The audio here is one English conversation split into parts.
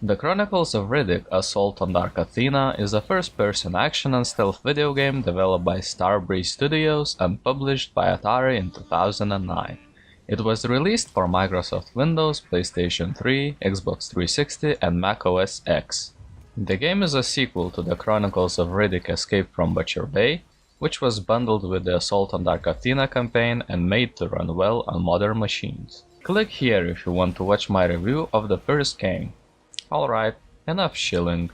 The Chronicles of Riddick: Assault on Dark Athena is a first-person action and stealth video game developed by Starbreeze Studios and published by Atari in 2009. It was released for Microsoft Windows, PlayStation 3, Xbox 360 and Mac OS X. The game is a sequel to the Chronicles of Riddick: Escape from Butcher Bay, which was bundled with the Assault on Dark Athena campaign and made to run well on modern machines. Click here if you want to watch my review of the first game. Alright, enough shilling.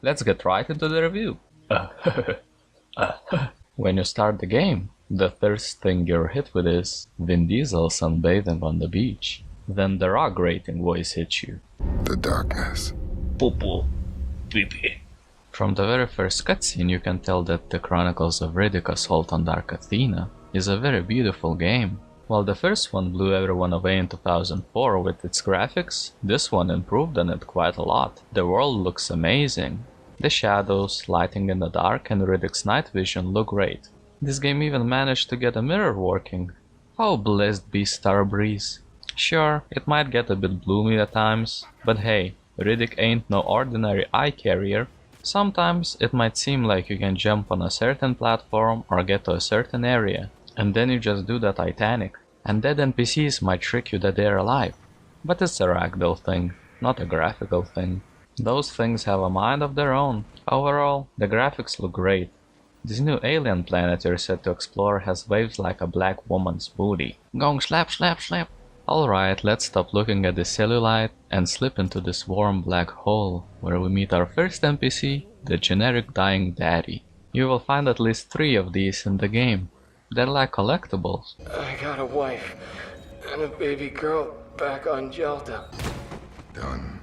Let's get right into the review. When you start the game, the first thing you're hit with is Vin Diesel sunbathing on the beach. Then the rock grating voice hits you. The darkness. Poo-poo. Pee-pee. From the very first cutscene you can tell that the Chronicles of Riddick: Assault on Dark Athena is a very beautiful game. While the first one blew everyone away in 2004 with its graphics, this one improved on it quite a lot. The world looks amazing. The shadows, lighting in the dark and Riddick's night vision look great. This game even managed to get a mirror working. How blessed be Starbreeze. Sure, it might get a bit bloomy at times, but hey, Riddick ain't no ordinary eye carrier. Sometimes it might seem like you can jump on a certain platform or get to a certain area, and then you just do the Titanic. And dead NPCs might trick you that they're alive. But it's a ragdoll thing, not a graphical thing. Those things have a mind of their own. Overall, the graphics look great. This new alien planet you're set to explore has waves like a black woman's booty. Gong slap slap slap. Alright, let's stop looking at the cellulite and slip into this warm black hole, where we meet our first NPC, the generic dying daddy. You will find at least 3 of these in the game. They're like collectibles. I got a wife and a baby girl back on Jelda. Done.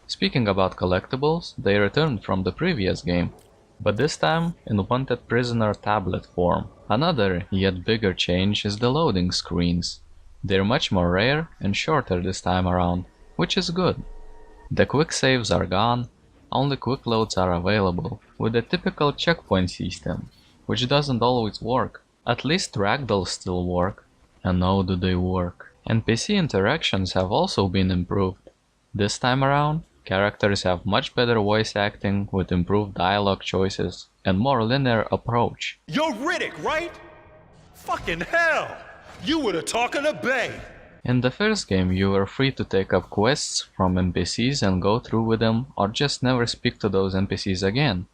Speaking about collectibles, they returned from the previous game, but this time in Wanted Prisoner tablet form. Another, yet bigger change is the loading screens. They're much more rare and shorter this time around, which is good. The quick saves are gone, only quick loads are available, with the typical checkpoint system, which doesn't always work. At least ragdolls still work, and oh do they work. NPC interactions have also been improved. This time around, characters have much better voice acting with improved dialogue choices and more linear approach. You're Riddick, right? Fucking hell! You were the talk of the bay! In the first game you were free to take up quests from NPCs and go through with them, or just never speak to those NPCs again.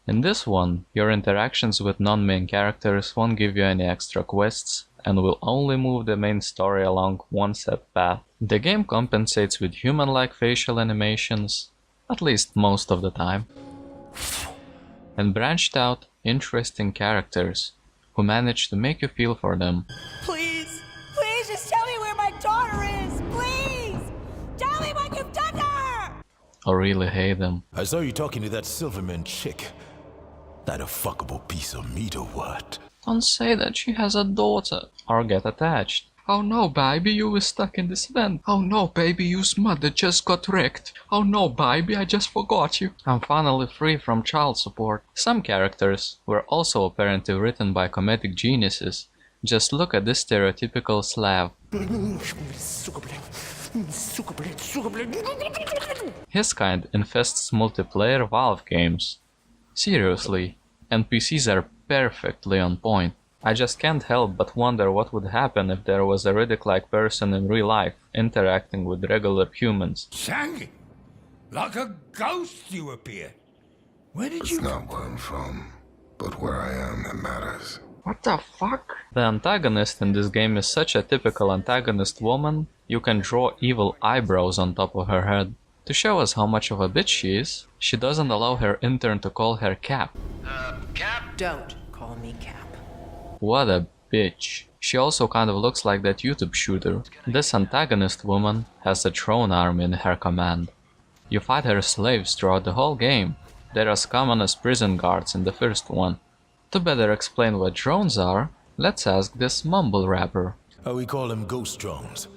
In this one, your interactions with non-main characters won't give you any extra quests and will only move the main story along one set path. The game compensates with human-like facial animations, at least most of the time, and branched out, interesting characters who manage to make you feel for them. Please, please just tell me where my daughter is, please! Tell me what you've done to her! Or really hate them. I saw you talking to that Silverman chick. That a fuckable piece of meat or what? Don't say that she has a daughter, or get attached. Oh no, baby, you were stuck in this vent. Oh no, baby, your mother just got wrecked. Oh no, baby, I just forgot you. I'm finally free from child support. Some characters were also apparently written by comedic geniuses. Just look at this stereotypical Slav. His kind infests multiplayer Valve games. Seriously, NPCs are perfectly on point. I just can't help but wonder what would happen if there was a Riddick-like person in real life, interacting with regular humans. Shaggy! Like a ghost you appear. Where did It's you... not where I'm from, but where I am that matters. What the fuck? The antagonist in this game is such a typical antagonist woman, you can draw evil eyebrows on top of her head. To show us how much of a bitch she is, she doesn't allow her intern to call her Cap. Cap? Don't call me Cap. What a bitch. She also kind of looks like that YouTube shooter. This antagonist woman has a drone army in her command. You fight her slaves throughout the whole game. They're as common as prison guards in the first one. To better explain what drones are, let's ask this mumble rapper. We call them ghost drones.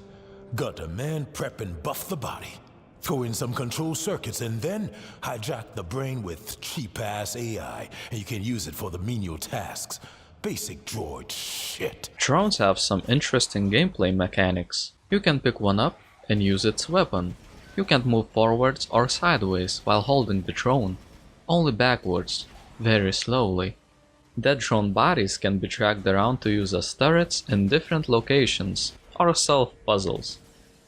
Got a man prep and buff the body. Throw in some control circuits and then hijack the brain with cheap-ass AI, and you can use it for the menial tasks. Basic droid shit. Drones have some interesting gameplay mechanics. You can pick one up and use its weapon. You can't move forwards or sideways while holding the drone, only backwards, very slowly. Dead drone bodies can be dragged around to use as turrets in different locations or solve puzzles.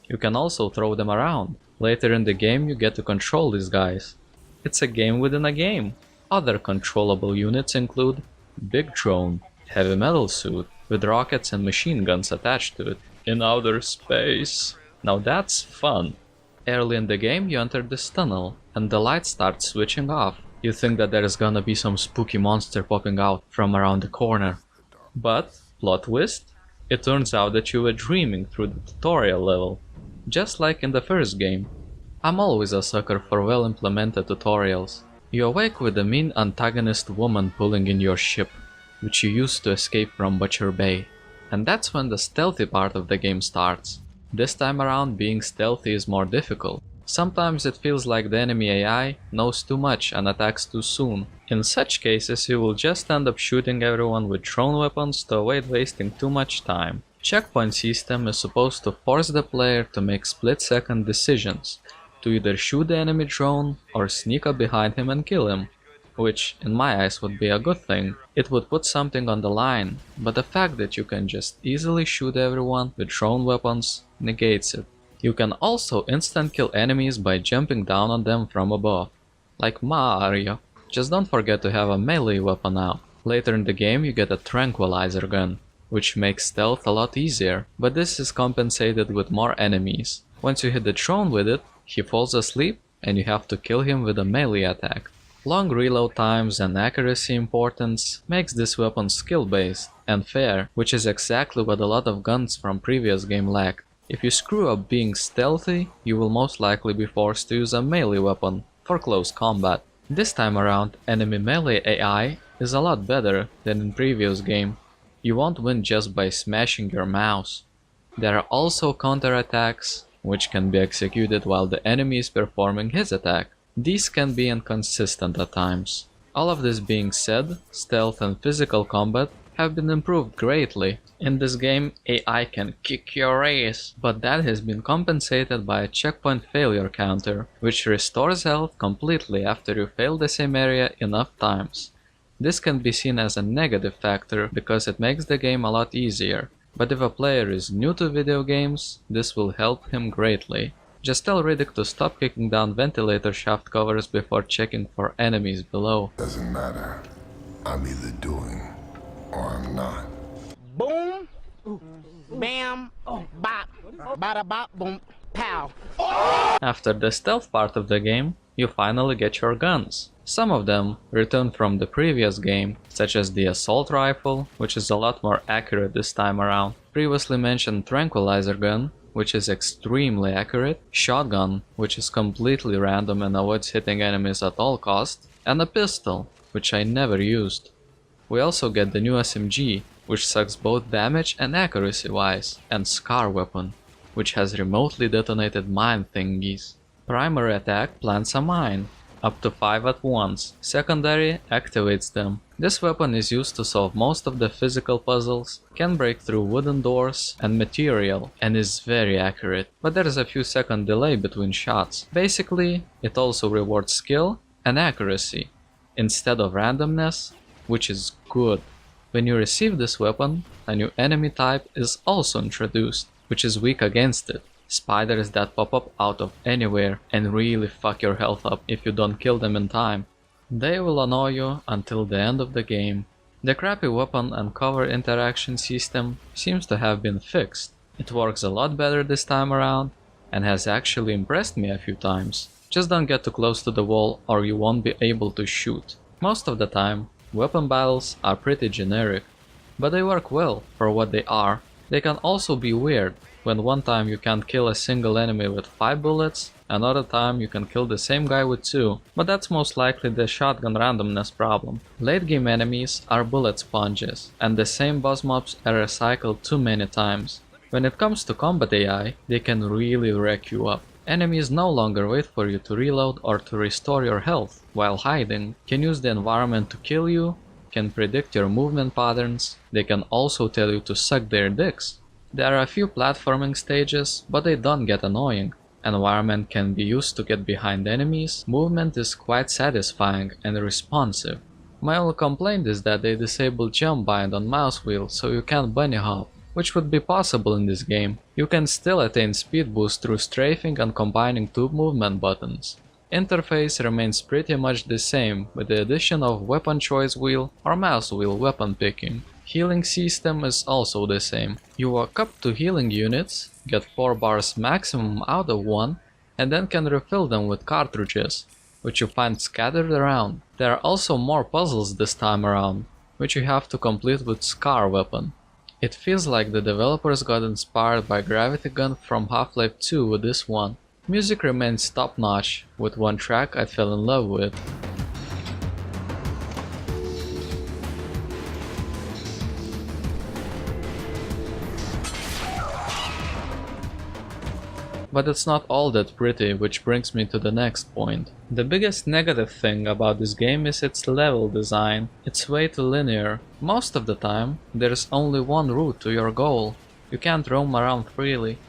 You can also throw them around. Later in the game you get to control these guys. It's a game within a game. Other controllable units include Big Drone, heavy metal suit with rockets and machine guns attached to it in outer space. Now that's fun. Early in the game you enter this tunnel and the light starts switching off. You think that there is gonna be some spooky monster popping out from around the corner. But, plot twist, it turns out that you were dreaming through the tutorial level, just like in the first game. I'm always a sucker for well implemented tutorials. You awake with a mean antagonist woman pulling in your ship, which you use to escape from Butcher Bay. And that's when the stealthy part of the game starts. This time around being stealthy is more difficult. Sometimes it feels like the enemy AI knows too much and attacks too soon. In such cases you will just end up shooting everyone with drone weapons to avoid wasting too much time. Checkpoint system is supposed to force the player to make split-second decisions, to either shoot the enemy drone or sneak up behind him and kill him, which in my eyes would be a good thing. It would put something on the line, but the fact that you can just easily shoot everyone with drone weapons negates it. You can also instant kill enemies by jumping down on them from above, like Mario. Just don't forget to have a melee weapon out. Later in the game you get a tranquilizer gun, which makes stealth a lot easier, but this is compensated with more enemies. Once you hit the drone with it, he falls asleep and you have to kill him with a melee attack. Long reload times and accuracy importance makes this weapon skill based and fair, which is exactly what a lot of guns from previous game lacked. If you screw up being stealthy, you will most likely be forced to use a melee weapon for close combat. This time around, enemy melee AI is a lot better than in previous game. You won't win just by smashing your mouse. There are also counterattacks, which can be executed while the enemy is performing his attack. These can be inconsistent at times. All of this being said, stealth and physical combat have been improved greatly. In this game, AI can kick your ass, but that has been compensated by a checkpoint failure counter, which restores health completely after you fail the same area enough times. This can be seen as a negative factor because it makes the game a lot easier, but if a player is new to video games, this will help him greatly. Just tell Riddick to stop kicking down ventilator shaft covers before checking for enemies below. Doesn't matter. I'm either doing or I'm not. Boom, bam, bop, bada bop, boom, pow. After the stealth part of the game, you finally get your guns. Some of them returned from the previous game, such as the assault rifle, which is a lot more accurate this time around. Previously mentioned tranquilizer gun, which is extremely accurate, shotgun, which is completely random and avoids hitting enemies at all costs, and a pistol, which I never used. We also get the new SMG, which sucks both damage and accuracy wise, and Scar weapon, which has remotely detonated mine thingies. Primary attack plants a mine, up to 5 at once. Secondary activates them. This weapon is used to solve most of the physical puzzles, can break through wooden doors and material, and is very accurate, but there is a few second delay between shots. Basically, it also rewards skill and accuracy, instead of randomness, which is good. When you receive this weapon, a new enemy type is also introduced, which is weak against it. Spiders that pop up out of anywhere and really fuck your health up if you don't kill them in time. They will annoy you until the end of the game. The crappy weapon and cover interaction system seems to have been fixed. It works a lot better this time around and has actually impressed me a few times. Just don't get too close to the wall or you won't be able to shoot. Most of the time, weapon battles are pretty generic, but they work well for what they are. They can also be weird, when one time you can't kill a single enemy with 5 bullets, another time you can kill the same guy with 2, but that's most likely the shotgun randomness problem. Late game enemies are bullet sponges, and the same boss mobs are recycled too many times. When it comes to combat AI, they can really wreck you up. Enemies no longer wait for you to reload or to restore your health while hiding, can use the environment to kill you, can predict your movement patterns, they can also tell you to suck their dicks. There are a few platforming stages, but they don't get annoying, environment can be used to get behind enemies, movement is quite satisfying and responsive. My only complaint is that they disabled jump bind on mouse wheel so you can't bunny hop, which would be possible in this game. You can still attain speed boost through strafing and combining two movement buttons. Interface remains pretty much the same with the addition of weapon choice wheel or mouse wheel weapon picking. Healing system is also the same. You walk up to healing units, get 4 bars maximum out of 1, and then can refill them with cartridges, which you find scattered around. There are also more puzzles this time around, which you have to complete with Scar weapon. It feels like the developers got inspired by Gravity Gun from Half-Life 2 with this one. Music remains top notch, with one track I fell in love with. But it's not all that pretty, which brings me to the next point. The biggest negative thing about this game is its level design. It's way too linear. Most of the time, there's only one route to your goal. You can't roam around freely.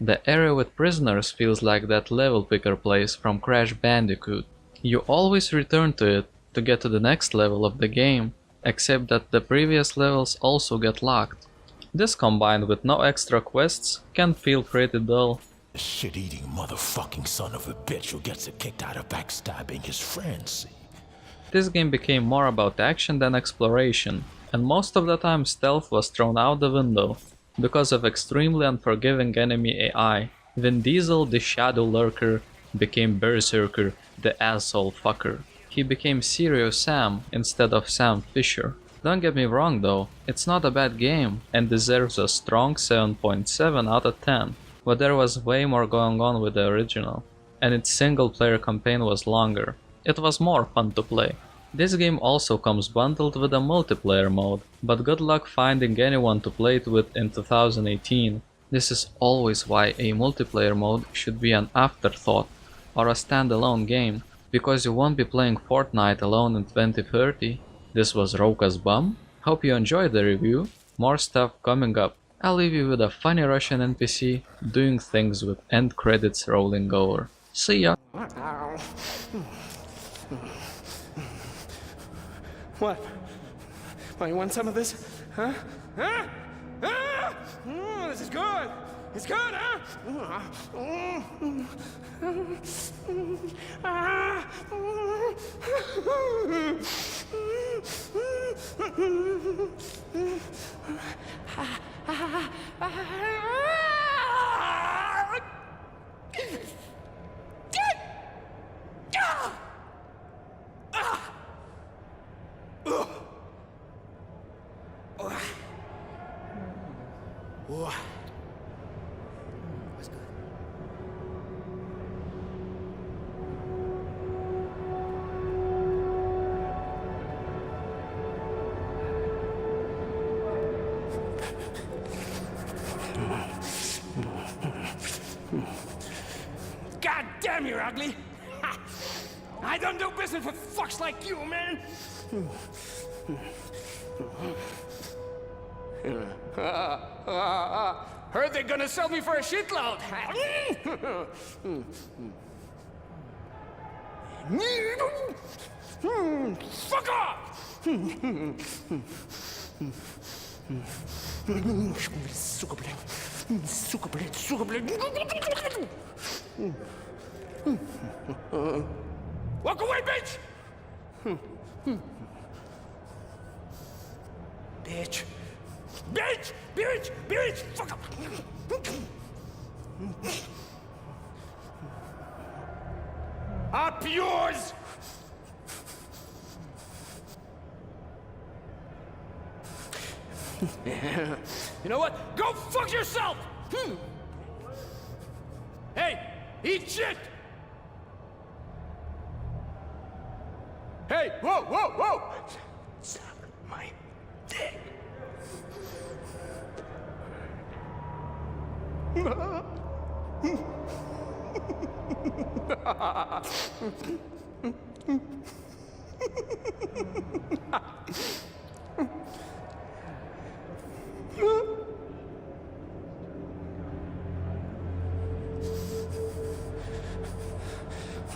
The area with prisoners feels like that level picker place from Crash Bandicoot. You always return to it to get to the next level of the game, except that the previous levels also get locked. This combined with no extra quests can feel pretty dull. Shit-eating motherfucking son of a bitch who gets it kicked out of backstabbing his friends. This game became more about action than exploration, and most of the time stealth was thrown out the window because of extremely unforgiving enemy AI. Vin Diesel, the Shadow Lurker, became Berserker, the asshole fucker. He became Serious Sam instead of Sam Fisher. Don't get me wrong though, it's not a bad game and deserves a strong 7.7 out of 10. But there was way more going on with the original, and its single player campaign was longer. It was more fun to play. This game also comes bundled with a multiplayer mode, but good luck finding anyone to play it with in 2018. This is always why a multiplayer mode should be an afterthought or a standalone game, because you won't be playing Fortnite alone in 2030. This was Roka's Bum. Hope you enjoyed the review. More stuff coming up. I'll leave you with a funny Russian NPC doing things with end credits rolling over. See ya! What? Oh, you want some of this? Huh? Huh? Ah! This is good. It's good, huh? God damn, you're ugly! Ha! I don't do business with fucks like you, man! Heard they're gonna sell me for a shitload! Fuck off! Сука, блядь! Сука, блядь! Сука, блядь! Walk away, bitch! Bitch! Bitch! Bitch! Bitch! Fuck up! Up yours! You know what? Go fuck yourself! Hey! Eat shit! Hey! Whoa! Whoa! Whoa! Suck my dick!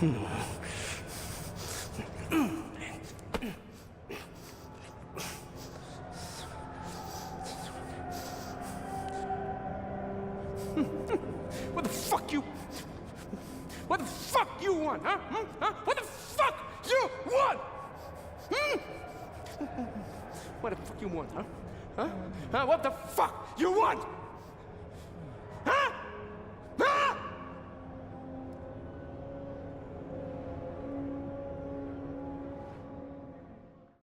What the fuck you... What the fuck you want, huh? Huh? What the fuck you want? What the fuck you want, huh? Huh? What the fuck you want?